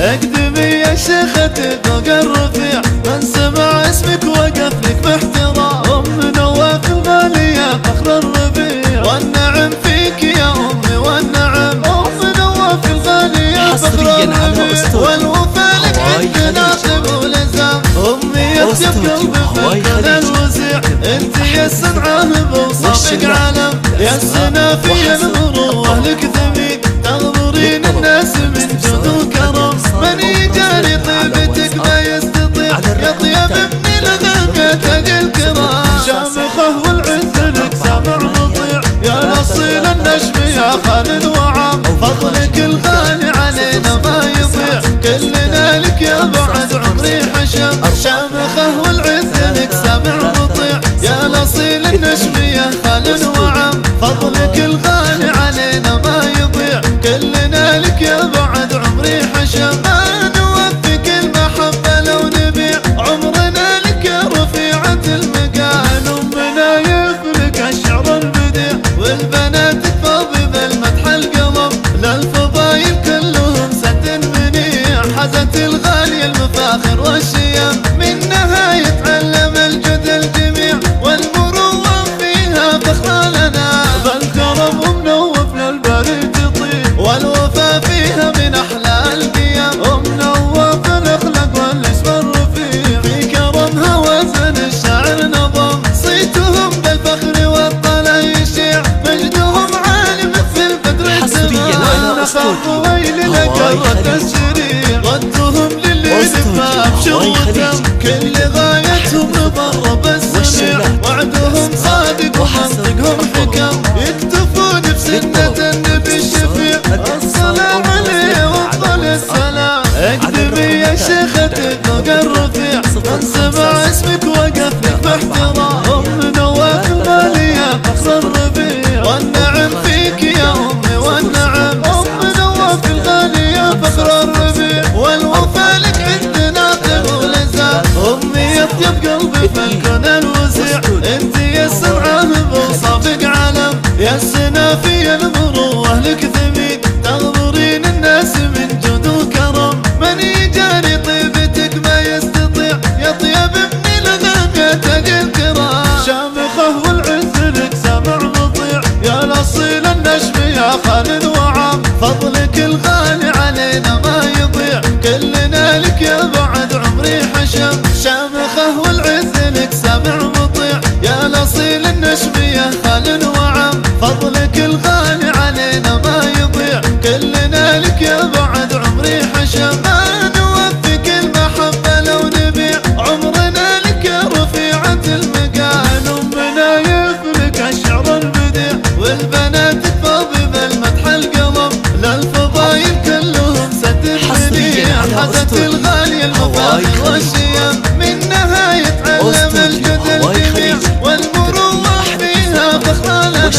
اقدمي يا شيختي فوق الرفيع، من سمع اسمك وقف لك باحترام. ام نواف الغالية فخر الربيع، والنعم فيك يا امي والنعم. ام نواف الغالية فخر الربيع، والوفا لك عندنا طيب ولزام. امي اطيب قلبي فكر الوزيع، انت يا السمعة بوصفك علم. يا السنافية المروة لك ثمين، تغمرين الناس من جود وكرم. من يجاري طيبتك ما يستطيع، يا طيب ابن الغنى تاج الكرام. شامخه والعز لك سامع مطيع، يا الاصيل النجم يا خالد وعام. فضلك الغالي علينا ما يضيع، كلنا لك يا بعد عمري حشم. شامخه والعز لك سامع مطيع، يا الاصيل النجم يا خالد وعام. فضلك الغالي علينا ما يضيع، كلنا لك يا بعد عمري حشم. ما نوفيك المحبة لو نبيع، عمرنا لك يا رفيعة المقال. امنا يفلك الشعر البديع، والبنات تفاضي ذا المدح القلب. للفضايل كلهم سد منيع، حزت الغالية المفاخر والشيم. منها يتعلم الجد الجميع، والمروة فيها فخر لنا. فالكرم ومنوف للبريد يطيب، والوفا فيها من احلى القيم. ومنوف الاخلاق والاسم الرفيع، في كرمها وزن الشاعر نظم. صيتهم بالفخر والطلا يشيع، مجدهم عالي مثل بدر التمام. نخاف ويل لجرة الشريع، ردهم للي نفى بشوتهم. كل غايتهم رضا الرب السميع، وعدهم صادق ومنطقهم حكم. يكتفون بسنة النبي الشفيع، الصلاة عليه وافضل السلام. اقدمي يا شيختي فوق الرفيع، من سمع اسمك وقف لك باحترام. ام نواف الغالية فخر الربيع، والنعم فيك يا امي والنعم. ام نواف الغالية فخر الربيع، والوفا لك عندنا طيب ولزام. امي اطيب قلبي فالكون الوسيع، انت يا السمعة بوصفك علم. يا السنافية المروة لك ثمين، تغمرين الناس من جود وكرم. من يجاري طيبتك ما يستطيع، يا طيب ابن الغنى تاج الكرام. شامخه والعز لك سامع مطيع، يا الاصيل النجم يا خالد وعام. فضلك الغالي علينا ما يضيع، كلنا لك يا بعد عمري حشم. شامخه والعز لك سامع مطيع، يا الاصيل النجم يا خالد وعام. فضلك الغالي علينا ما يضيع، كلنا لك يا بعد عمري حشم. ما نوفيك المحبة لو نبيع، عمرنا لك يا رفيعة المقال. امنا يفلك الشعر البديع، والبنات تفاضي ذا المدح القلب. للفضايل كلهم سد منيع، حزت الغالية المفاخر والشيم. منها يتعلم الجد الجميع، والمروة فيها فخر لنا.